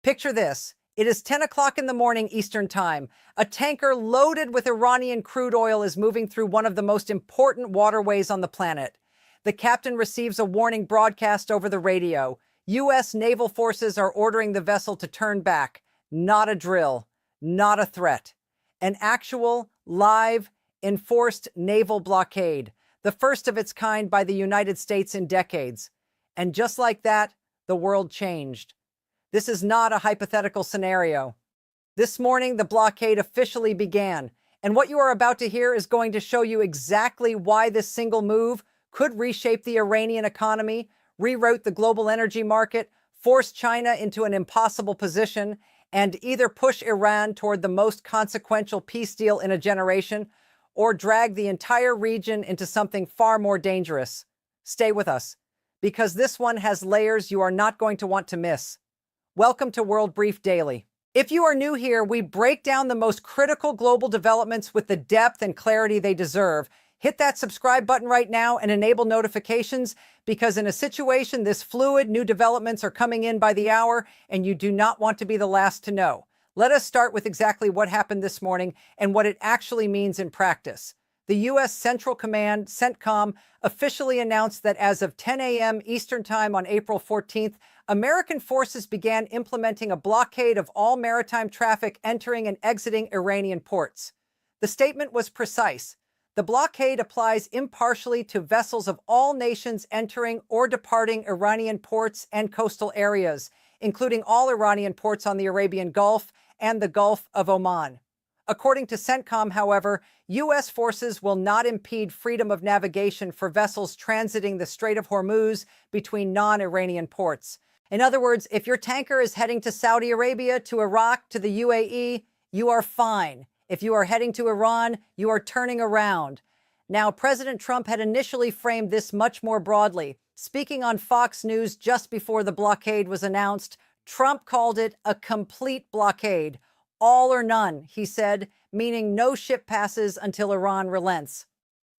Picture this. It is 10 o'clock in the morning Eastern Time. A tanker loaded with Iranian crude oil is moving through one of the most important waterways on the planet. The captain receives a warning broadcast over the radio. U.S. naval forces are ordering the vessel to turn back. Not a drill, not a threat. An actual, live, enforced naval blockade, the first of its kind by the United States in decades. And just like that, the world changed. This is not a hypothetical scenario. This morning, the blockade officially began, and what you are about to hear is going to show you exactly why this single move could reshape the Iranian economy, reroute the global energy market, force China into an impossible position, and either push Iran toward the most consequential peace deal in a generation, or drag the entire region into something far more dangerous. Stay with us, because this one has layers you are not going to want to miss. Welcome to World Brief Daily. If you are new here, we break down the most critical global developments with the depth and clarity they deserve. Hit that subscribe button right now and enable notifications, because in a situation this fluid, new developments are coming in by the hour, and you do not want to be the last to know. Let us start with exactly what happened this morning and what it actually means in practice. The U.S. Central Command, CENTCOM, officially announced that as of 10 a.m. Eastern Time on April 14th, American forces began implementing a blockade of all maritime traffic entering and exiting Iranian ports. The statement was precise. The blockade applies impartially to vessels of all nations entering or departing Iranian ports and coastal areas, including all Iranian ports on the Arabian Gulf and the Gulf of Oman. According to CENTCOM, however, U.S. forces will not impede freedom of navigation for vessels transiting the Strait of Hormuz between non-Iranian ports. In other words, if your tanker is heading to Saudi Arabia, to Iraq, to the UAE, you are fine. If you are heading to Iran, you are turning around. Now, President Trump had initially framed this much more broadly. Speaking on Fox News just before the blockade was announced, Trump called it a complete blockade. All or none, he said, meaning no ship passes until Iran relents.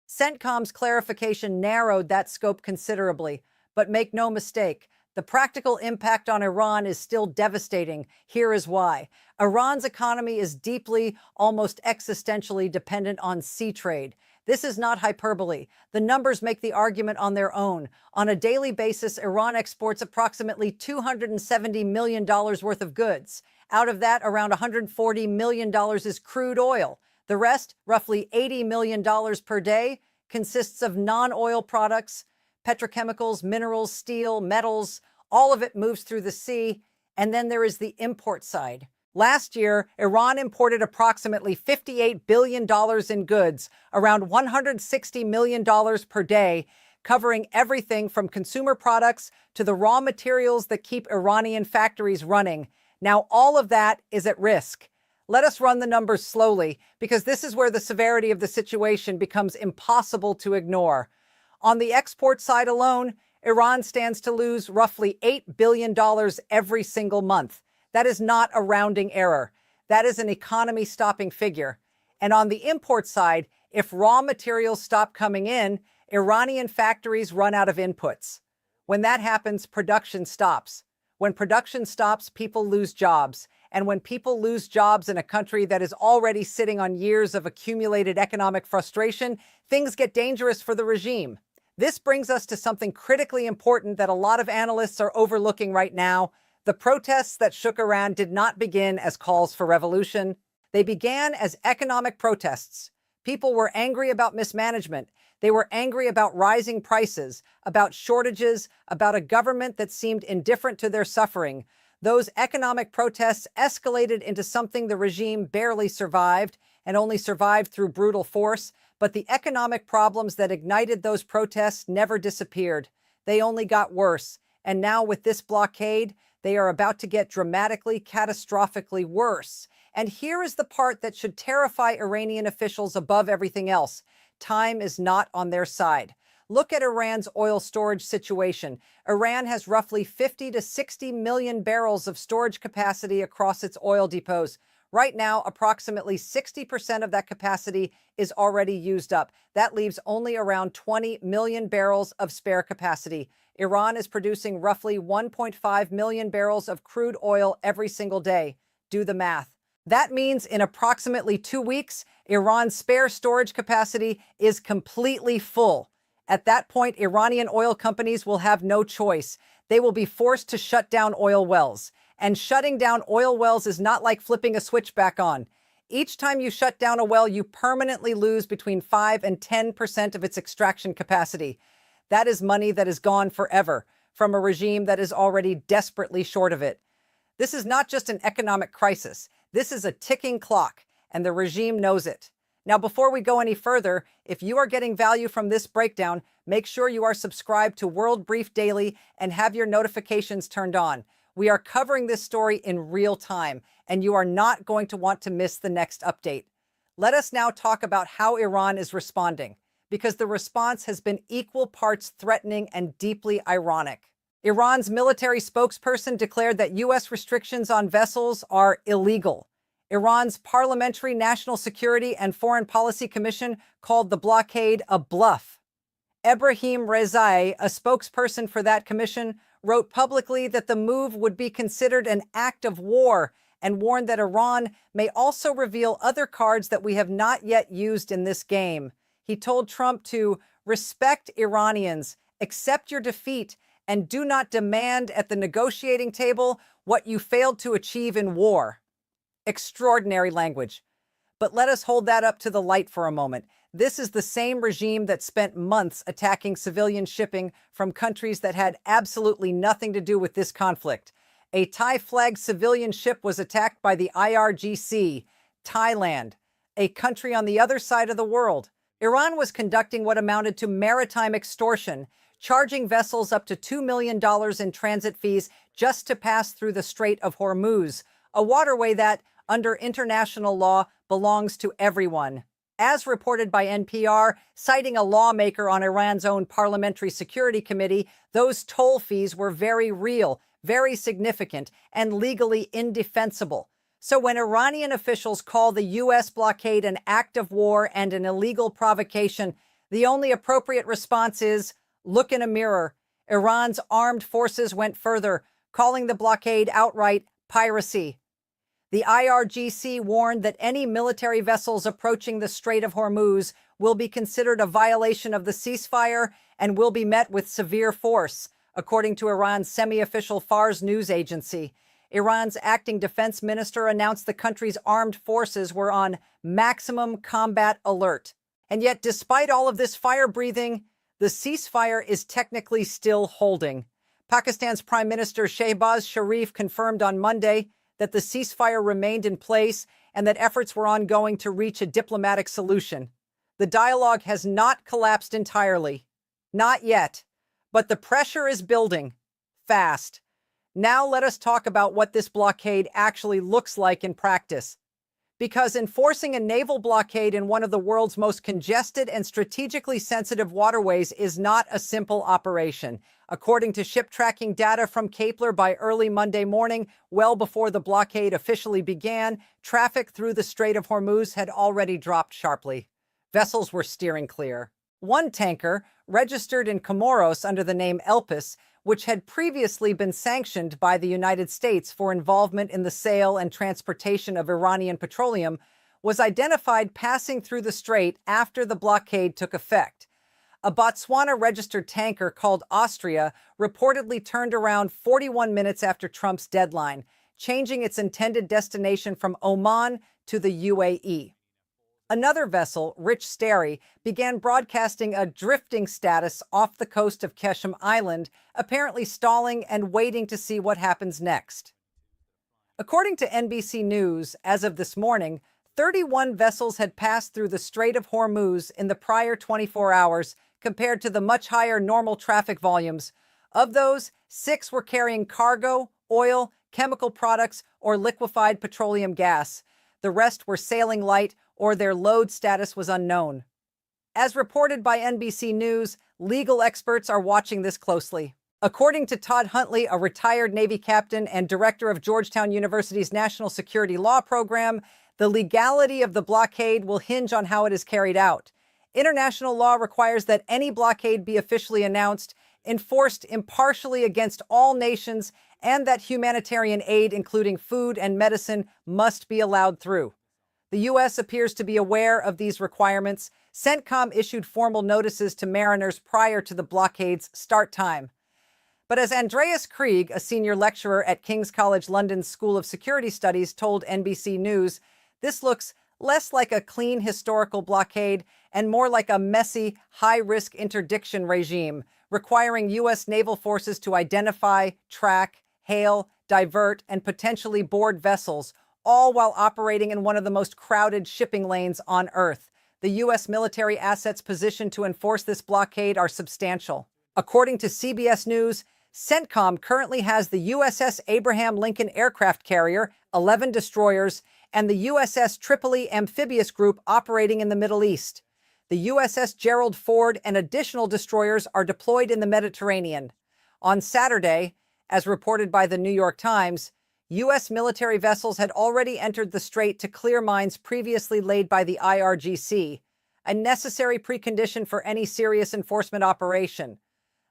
CENTCOM's clarification narrowed that scope considerably, but make no mistake, the practical impact on Iran is still devastating. Here is why. Iran's economy is deeply, almost existentially dependent on sea trade. This is not hyperbole. The numbers make the argument on their own. On a daily basis, Iran exports approximately $270 million worth of goods. Out of that, around $140 million is crude oil. The rest, roughly $80 million per day, consists of non-oil products, petrochemicals, minerals, steel, metals. All of it moves through the sea. And then there is the import side. Last year, Iran imported approximately $58 billion in goods, around $160 million per day, covering everything from consumer products to the raw materials that keep Iranian factories running. Now, all of that is at risk. Let us run the numbers slowly, because this is where the severity of the situation becomes impossible to ignore. On the export side alone, Iran stands to lose roughly $8 billion every single month. That is not a rounding error. That is an economy-stopping figure. And on the import side, if raw materials stop coming in, Iranian factories run out of inputs. When that happens, production stops. When production stops, people lose jobs. And when people lose jobs in a country that is already sitting on years of accumulated economic frustration, things get dangerous for the regime. This brings us to something critically important that a lot of analysts are overlooking right now. The protests that shook Iran did not begin as calls for revolution. They began as economic protests. People were angry about mismanagement. They were angry about rising prices, about shortages, about a government that seemed indifferent to their suffering. Those economic protests escalated into something the regime barely survived, and only survived through brutal force. But the economic problems that ignited those protests never disappeared. They only got worse. And now with this blockade, they are about to get dramatically, catastrophically worse. And here is the part that should terrify Iranian officials above everything else. Time is not on their side. Look at Iran's oil storage situation. Iran has roughly 50 to 60 million barrels of storage capacity across its oil depots. Right now, approximately 60% of that capacity is already used up. That leaves only around 20 million barrels of spare capacity. Iran is producing roughly 1.5 million barrels of crude oil every single day. Do the math. That means in approximately 2 weeks, Iran's spare storage capacity is completely full. At that point, Iranian oil companies will have no choice. They will be forced to shut down oil wells. And shutting down oil wells is not like flipping a switch back on. Each time you shut down a well, you permanently lose between 5 and 10% of its extraction capacity. That is money that is gone forever from a regime that is already desperately short of it. This is not just an economic crisis. This is a ticking clock, and the regime knows it. Now, before we go any further, if you are getting value from this breakdown, make sure you are subscribed to World Brief Daily and have your notifications turned on. We are covering this story in real time, and you are not going to want to miss the next update. Let us now talk about how Iran is responding, because the response has been equal parts threatening and deeply ironic. Iran's military spokesperson declared that U.S. restrictions on vessels are illegal. Iran's Parliamentary National Security and Foreign Policy Commission called the blockade a bluff. Ebrahim Rezai, a spokesperson for that commission, wrote publicly that the move would be considered an act of war and warned that Iran may also reveal other cards that we have not yet used in this game. He told Trump to respect Iranians, accept your defeat, and do not demand at the negotiating table what you failed to achieve in war. Extraordinary language. But let us hold that up to the light for a moment. This is the same regime that spent months attacking civilian shipping from countries that had absolutely nothing to do with this conflict. A Thai-flagged civilian ship was attacked by the IRGC, Thailand, a country on the other side of the world. Iran was conducting what amounted to maritime extortion, charging vessels up to $2 million in transit fees just to pass through the Strait of Hormuz, a waterway that, under international law, belongs to everyone. As reported by NPR, citing a lawmaker on Iran's own Parliamentary Security Committee, those toll fees were very real, very significant, and legally indefensible. So when Iranian officials call the U.S. blockade an act of war and an illegal provocation, the only appropriate response is, look in a mirror. Iran's armed forces went further, calling the blockade outright piracy. The IRGC warned that any military vessels approaching the Strait of Hormuz will be considered a violation of the ceasefire and will be met with severe force, according to Iran's semi-official Fars news agency. Iran's acting defense minister announced the country's armed forces were on maximum combat alert. And yet, despite all of this fire-breathing, the ceasefire is technically still holding. Pakistan's Prime Minister Shehbaz Sharif confirmed on Monday that the ceasefire remained in place and that efforts were ongoing to reach a diplomatic solution. The dialogue has not collapsed entirely. Not yet. But the pressure is building. Fast. Now let us talk about what this blockade actually looks like in practice. Because enforcing a naval blockade in one of the world's most congested and strategically sensitive waterways is not a simple operation. According to ship tracking data from Kepler, by early Monday morning, well before the blockade officially began, traffic through the Strait of Hormuz had already dropped sharply. Vessels were steering clear. One tanker, registered in Comoros under the name Elpis, which had previously been sanctioned by the United States for involvement in the sale and transportation of Iranian petroleum, was identified passing through the strait after the blockade took effect. A Botswana-registered tanker called Austria reportedly turned around 41 minutes after Trump's deadline, changing its intended destination from Oman to the UAE. Another vessel, Rich Sterry, began broadcasting a drifting status off the coast of Keshem Island, apparently stalling and waiting to see what happens next. According to NBC News, as of this morning, 31 vessels had passed through the Strait of Hormuz in the prior 24 hours, compared to the much higher normal traffic volumes. Of those, 6 were carrying cargo, oil, chemical products, or liquefied petroleum gas. The rest were sailing light, or their load status was unknown. As reported by NBC News, legal experts are watching this closely. According to Todd Huntley, a retired Navy captain and director of Georgetown University's National Security Law program, the legality of the blockade will hinge on how it is carried out. International law requires that any blockade be officially announced, enforced impartially against all nations, and that humanitarian aid, including food and medicine, must be allowed through. The U.S. appears to be aware of these requirements. CENTCOM issued formal notices to mariners prior to the blockade's start time. But as Andreas Krieg, a senior lecturer at King's College London's School of Security Studies, told NBC News, this looks less like a clean historical blockade and more like a messy, high-risk interdiction regime, requiring U.S. naval forces to identify, track, hail, divert, and potentially board vessels, all while operating in one of the most crowded shipping lanes on Earth. The U.S. military assets positioned to enforce this blockade are substantial. According to CBS News, CENTCOM currently has the USS Abraham Lincoln aircraft carrier, 11 destroyers, and the USS Tripoli amphibious group operating in the Middle East. The USS Gerald Ford and additional destroyers are deployed in the Mediterranean. On Saturday, as reported by the New York Times, U.S. military vessels had already entered the strait to clear mines previously laid by the IRGC, a necessary precondition for any serious enforcement operation.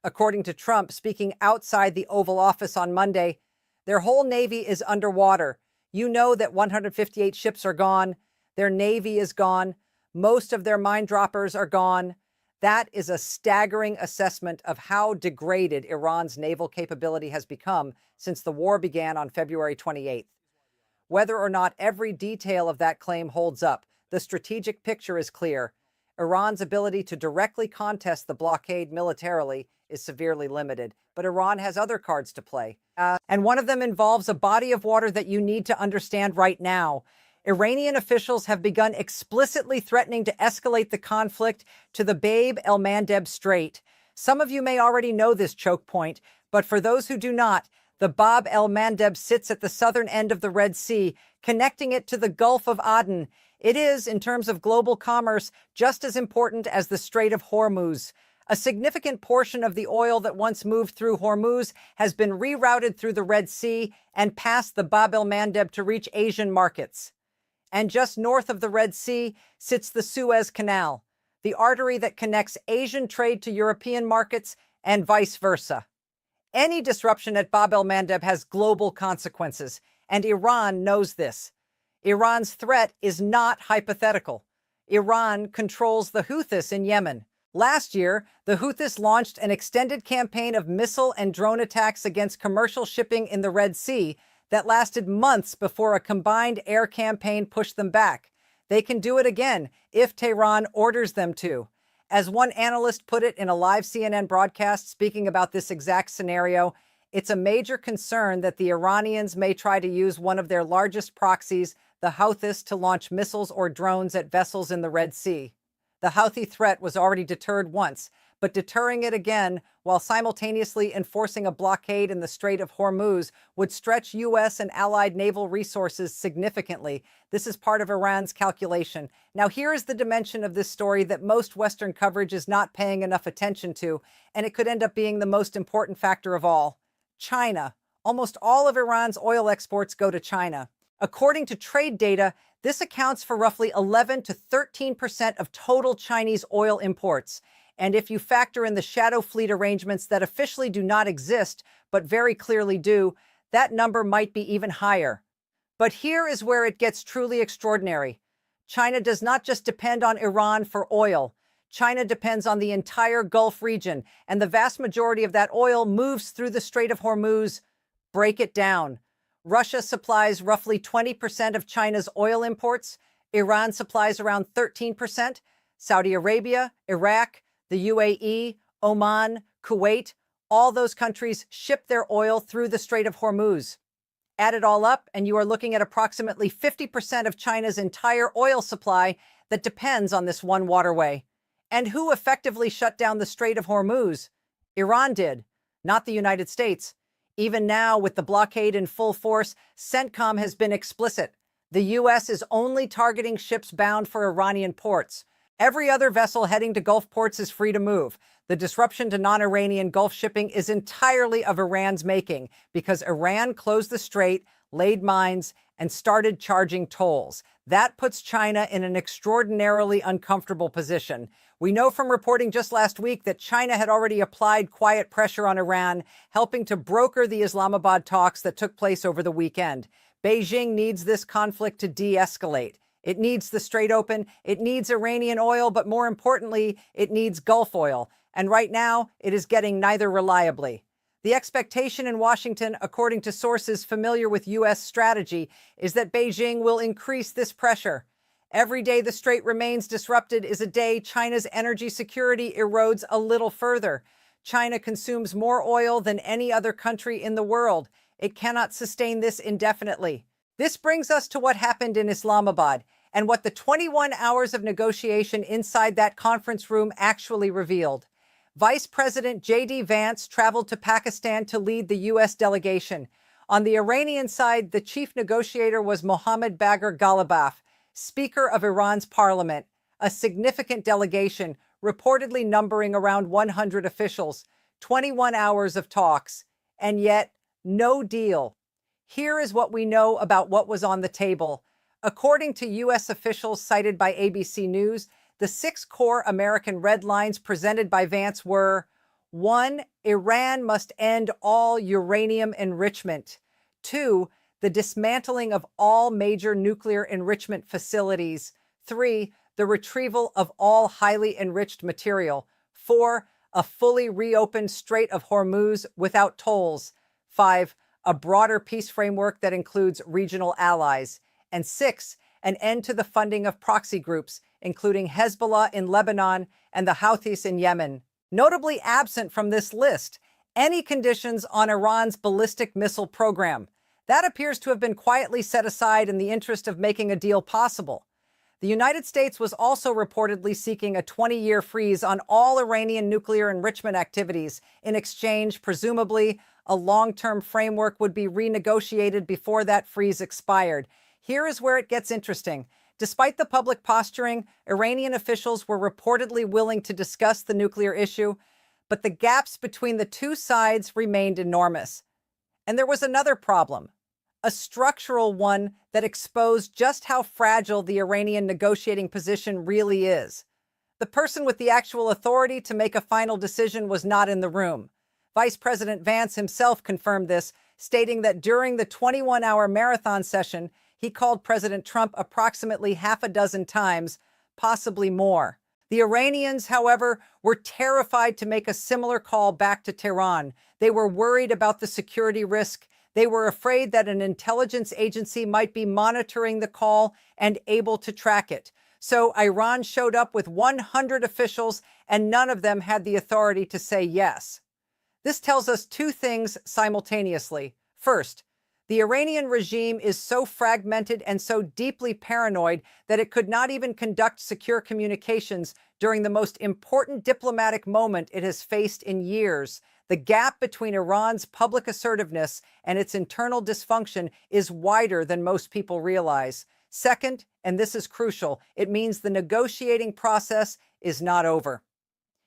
According to Trump, speaking outside the Oval Office on Monday, their whole Navy is underwater. You know that 158 ships are gone. Their Navy is gone. Most of their mine droppers are gone. That is a staggering assessment of how degraded Iran's naval capability has become since the war began on February 28th. Whether or not every detail of that claim holds up, the strategic picture is clear. Iran's ability to directly contest the blockade militarily is severely limited, but Iran has other cards to play. And one of them involves a body of water that you need to understand right now. Iranian officials have begun explicitly threatening to escalate the conflict to the Bab el-Mandeb Strait. Some of you may already know this choke point, but for those who do not, the Bab el-Mandeb sits at the southern end of the Red Sea, connecting it to the Gulf of Aden. It is, in terms of global commerce, just as important as the Strait of Hormuz. A significant portion of the oil that once moved through Hormuz has been rerouted through the Red Sea and past the Bab el-Mandeb to reach Asian markets. And just north of the Red Sea sits the Suez Canal, the artery that connects Asian trade to European markets and vice versa. Any disruption at Bab el-Mandeb has global consequences, and Iran knows this. Iran's threat is not hypothetical. Iran controls the Houthis in Yemen. Last year, the Houthis launched an extended campaign of missile and drone attacks against commercial shipping in the Red Sea that lasted months before a combined air campaign pushed them back. They can do it again if Tehran orders them to. As one analyst put it in a live CNN broadcast speaking about this exact scenario, it's a major concern that the Iranians may try to use one of their largest proxies, the Houthis, to launch missiles or drones at vessels in the Red Sea. The Houthi threat was already deterred once, but deterring it again while simultaneously enforcing a blockade in the Strait of Hormuz would stretch U.S. and allied naval resources significantly. This is part of Iran's calculation. Now, here is the dimension of this story that most Western coverage is not paying enough attention to, and it could end up being the most important factor of all. China. Almost all of Iran's oil exports go to China. According to trade data, this accounts for roughly 11 to 13% of total Chinese oil imports. And if you factor in the shadow fleet arrangements that officially do not exist, but very clearly do, that number might be even higher. But here is where it gets truly extraordinary. China does not just depend on Iran for oil. China depends on the entire Gulf region, and the vast majority of that oil moves through the Strait of Hormuz. Break it down. Russia supplies roughly 20% of China's oil imports. Iran supplies around 13%. Saudi Arabia, Iraq, the UAE, Oman, Kuwait, all those countries ship their oil through the Strait of Hormuz. Add it all up, and you are looking at approximately 50% of China's entire oil supply that depends on this one waterway. And who effectively shut down the Strait of Hormuz? Iran did, not the United States. Even now, with the blockade in full force, CENTCOM has been explicit. The U.S. is only targeting ships bound for Iranian ports. Every other vessel heading to Gulf ports is free to move. The disruption to non-Iranian Gulf shipping is entirely of Iran's making because Iran closed the strait, laid mines, and started charging tolls. That puts China in an extraordinarily uncomfortable position. We know from reporting just last week that China had already applied quiet pressure on Iran, helping to broker the Islamabad talks that took place over the weekend. Beijing needs this conflict to de-escalate. It needs the strait open, it needs Iranian oil, but more importantly, it needs Gulf oil. And right now, it is getting neither reliably. The expectation in Washington, according to sources familiar with U.S. strategy, is that Beijing will increase this pressure. Every day the strait remains disrupted is a day China's energy security erodes a little further. China consumes more oil than any other country in the world. It cannot sustain this indefinitely. This brings us to what happened in Islamabad and what the 21 hours of negotiation inside that conference room actually revealed. Vice President J.D. Vance traveled to Pakistan to lead the U.S. delegation. On the Iranian side, the chief negotiator was Mohammad Bagher Ghalibaf, Speaker of Iran's parliament, a significant delegation, reportedly numbering around 100 officials, 21 hours of talks, and yet no deal. Here is what we know about what was on the table. According to U.S. officials cited by ABC News, the 6 core American red lines presented by Vance were: 1. Iran must end all uranium enrichment. 2. The dismantling of all major nuclear enrichment facilities. 3. The retrieval of all highly enriched material. 4. A fully reopened Strait of Hormuz without tolls. 5. A broader peace framework that includes regional allies. And 6, an end to the funding of proxy groups, including Hezbollah in Lebanon and the Houthis in Yemen. Notably absent from this list, any conditions on Iran's ballistic missile program. That appears to have been quietly set aside in the interest of making a deal possible. The United States was also reportedly seeking a 20-year freeze on all Iranian nuclear enrichment activities. In exchange, presumably, a long-term framework would be renegotiated before that freeze expired. Here is where it gets interesting. Despite the public posturing, Iranian officials were reportedly willing to discuss the nuclear issue, but the gaps between the two sides remained enormous. And there was another problem, a structural one that exposed just how fragile the Iranian negotiating position really is. The person with the actual authority to make a final decision was not in the room. Vice President Vance himself confirmed this, stating that during the 21-hour marathon session, he called President Trump approximately half a dozen times, possibly more. The Iranians, however, were terrified to make a similar call back to Tehran. They were worried about the security risk. They were afraid that an intelligence agency might be monitoring the call and able to track it. So Iran showed up with 100 officials, and none of them had the authority to say yes. This tells us two things simultaneously. First, the Iranian regime is so fragmented and so deeply paranoid that it could not even conduct secure communications during the most important diplomatic moment it has faced in years. The gap between Iran's public assertiveness and its internal dysfunction is wider than most people realize. Second, and this is crucial, it means the negotiating process is not over.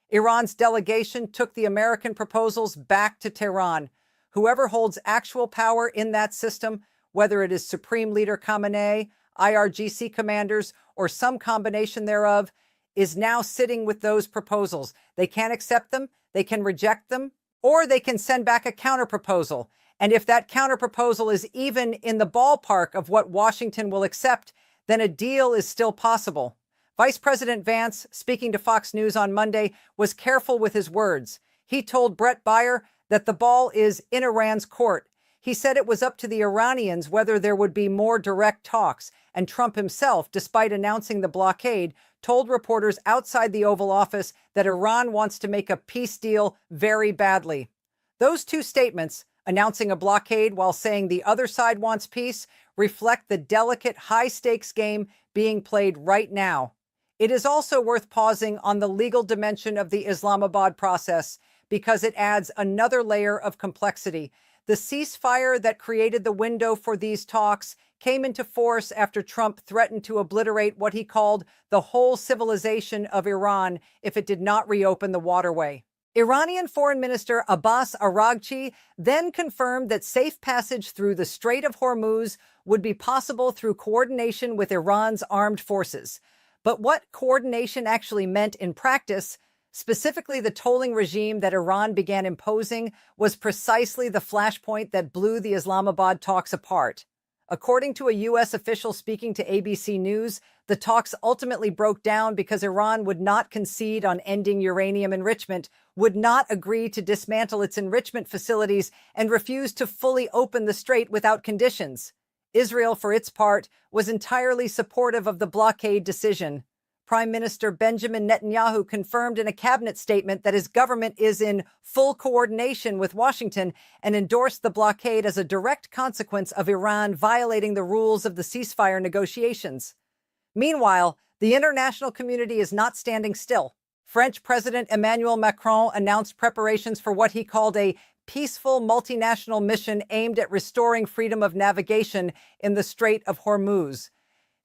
Iran's delegation took the American proposals back to Tehran. Whoever holds actual power in that system, whether it is Supreme Leader Khamenei, IRGC commanders, or some combination thereof, is now sitting with those proposals. They can't accept them, they can reject them, or they can send back a counterproposal. And if that counterproposal is even in the ballpark of what Washington will accept, then a deal is still possible. Vice President Vance, speaking to Fox News on Monday, was careful with his words. He told Brett Baier that the ball is in Iran's court. He said it was up to the Iranians whether there would be more direct talks, and Trump himself, despite announcing the blockade, told reporters outside the Oval Office that Iran wants to make a peace deal very badly. Those two statements, announcing a blockade while saying the other side wants peace, reflect the delicate, high-stakes game being played right now. It is also worth pausing on the legal dimension of the Islamabad process because it adds another layer of complexity. The ceasefire that created the window for these talks came into force after Trump threatened to obliterate what he called the whole civilization of Iran if it did not reopen the waterway. Iranian Foreign Minister Abbas Araghchi then confirmed that safe passage through the Strait of Hormuz would be possible through coordination with Iran's armed forces. But what coordination actually meant in practice, specifically the tolling regime that Iran began imposing, was precisely the flashpoint that blew the Islamabad talks apart. According to a U.S. official speaking to ABC News, the talks ultimately broke down because Iran would not concede on ending uranium enrichment, would not agree to dismantle its enrichment facilities, and refused to fully open the strait without conditions. Israel, for its part, was entirely supportive of the blockade decision. Prime Minister Benjamin Netanyahu confirmed in a cabinet statement that his government is in full coordination with Washington and endorsed the blockade as a direct consequence of Iran violating the rules of the ceasefire negotiations. Meanwhile, the international community is not standing still. French President Emmanuel Macron announced preparations for what he called a peaceful multinational mission aimed at restoring freedom of navigation in the Strait of Hormuz.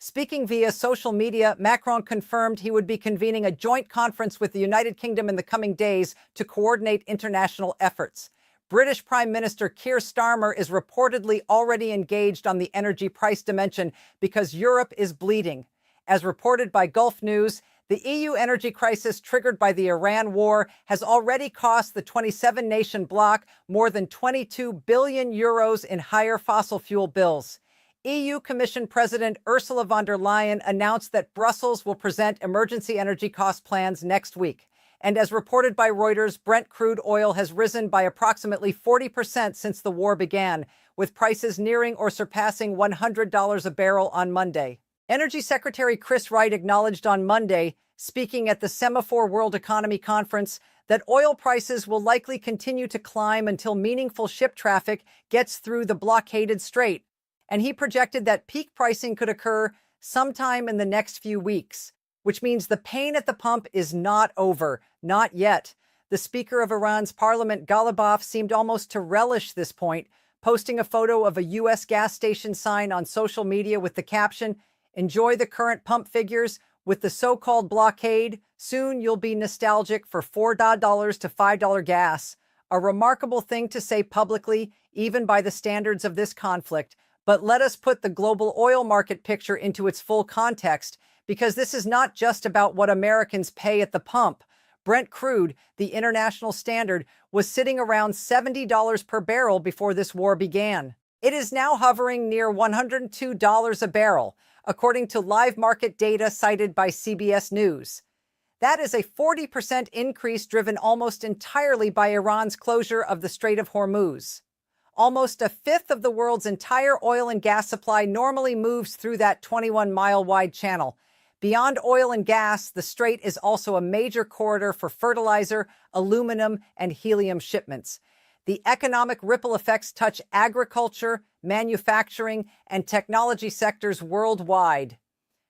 Speaking via social media, Macron confirmed he would be convening a joint conference with the United Kingdom in the coming days to coordinate international efforts. British Prime Minister Keir Starmer is reportedly already engaged on the energy price dimension because Europe is bleeding. As reported by Gulf News, the EU energy crisis triggered by the Iran war has already cost the 27-nation bloc more than 22 billion euros in higher fossil fuel bills. EU Commission President Ursula von der Leyen announced that Brussels will present emergency energy cost plans next week. And as reported by Reuters, Brent crude oil has risen by approximately 40% since the war began, with prices nearing or surpassing $100 a barrel on Monday. Energy Secretary Chris Wright acknowledged on Monday, speaking at the Semaphore World Economy Conference, that oil prices will likely continue to climb until meaningful ship traffic gets through the blockaded strait. And he projected that peak pricing could occur sometime in the next few weeks, which means the pain at the pump is not over, not yet. The Speaker of Iran's parliament, Ghalibaf, seemed almost to relish this point, posting a photo of a U.S. gas station sign on social media with the caption, "Enjoy the current pump figures. With the so-called blockade, soon you'll be nostalgic for $4 to $5 gas." A remarkable thing to say publicly, even by the standards of this conflict. But let us put the global oil market picture into its full context, because this is not just about what Americans pay at the pump. Brent crude, the international standard, was sitting around $70 per barrel before this war began. It is now hovering near $102 a barrel, according to live market data cited by CBS News. That is a 40% increase driven almost entirely by Iran's closure of the Strait of Hormuz. Almost a fifth of the world's entire oil and gas supply normally moves through that 21-mile-wide channel. Beyond oil and gas, the strait is also a major corridor for fertilizer, aluminum, and helium shipments. The economic ripple effects touch agriculture, manufacturing, and technology sectors worldwide.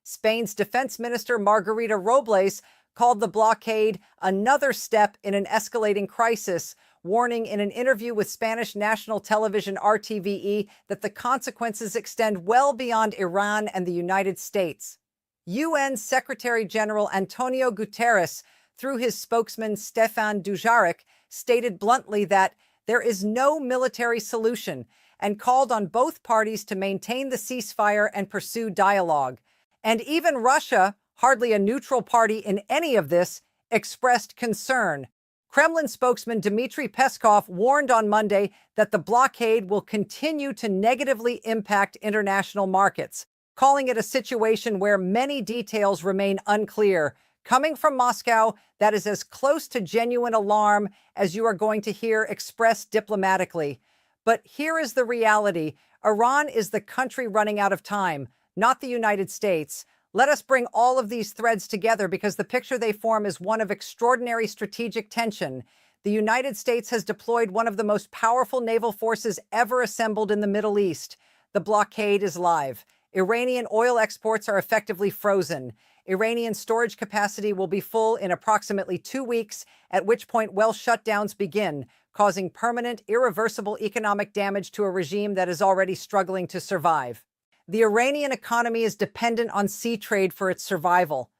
Spain's Defense Minister Margarita Robles called the blockade another step in an escalating crisis, warning in an interview with Spanish national television RTVE that the consequences extend well beyond Iran and the United States. UN Secretary General Antonio Guterres, through his spokesman Stefan Dujarric, stated bluntly that there is no military solution and called on both parties to maintain the ceasefire and pursue dialogue. And even Russia, hardly a neutral party in any of this, expressed concern. Kremlin spokesman Dmitry Peskov warned on Monday that the blockade will continue to negatively impact international markets, calling it a situation where many details remain unclear. Coming from Moscow, that is as close to genuine alarm as you are going to hear expressed diplomatically. But here is the reality. Iran is the country running out of time, not the United States. Let us bring all of these threads together because the picture they form is one of extraordinary strategic tension. The United States has deployed one of the most powerful naval forces ever assembled in the Middle East. The blockade is live. Iranian oil exports are effectively frozen. Iranian storage capacity will be full in approximately 2 weeks, at which point well shutdowns begin, causing permanent, irreversible economic damage to a regime that is already struggling to survive. The Iranian economy is dependent on sea trade for its survival.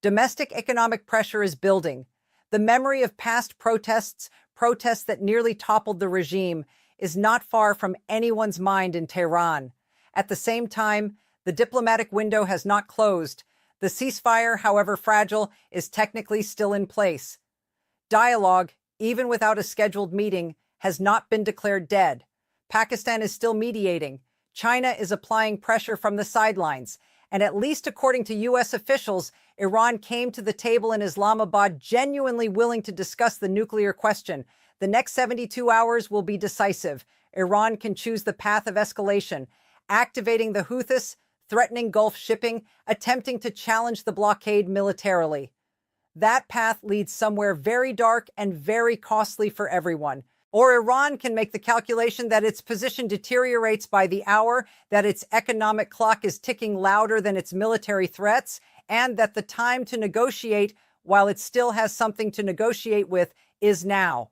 Domestic economic pressure is building. The memory of past protests that nearly toppled the regime, is not far from anyone's mind in Tehran. At the same time, the diplomatic window has not closed. The ceasefire, however fragile, is technically still in place. Dialogue, even without a scheduled meeting, has not been declared dead. Pakistan is still mediating. China is applying pressure from the sidelines. And at least according to U.S. officials, Iran came to the table in Islamabad genuinely willing to discuss the nuclear question. The next 72 hours will be decisive. Iran can choose the path of escalation, activating the Houthis, threatening Gulf shipping, attempting to challenge the blockade militarily. That path leads somewhere very dark and very costly for everyone. Or Iran can make the calculation that its position deteriorates by the hour, that its economic clock is ticking louder than its military threats, and that the time to negotiate, while it still has something to negotiate with, is now.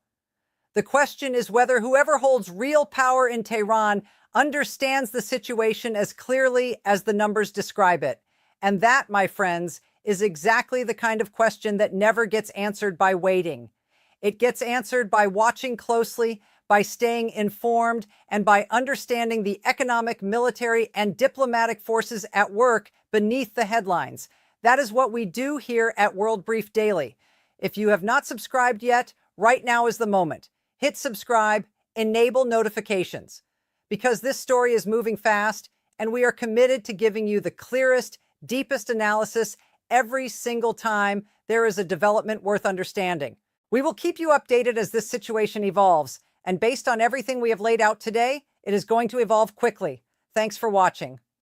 The question is whether whoever holds real power in Tehran understands the situation as clearly as the numbers describe it. And that, my friends, is exactly the kind of question that never gets answered by waiting. It gets answered by watching closely, by staying informed, and by understanding the economic, military, and diplomatic forces at work beneath the headlines. That is what we do here at World Brief Daily. If you have not subscribed yet, right now is the moment. Hit subscribe, enable notifications, because this story is moving fast, and we are committed to giving you the clearest, deepest analysis every single time there is a development worth understanding. We will keep you updated as this situation evolves, and based on everything we have laid out today, it is going to evolve quickly. Thanks for watching.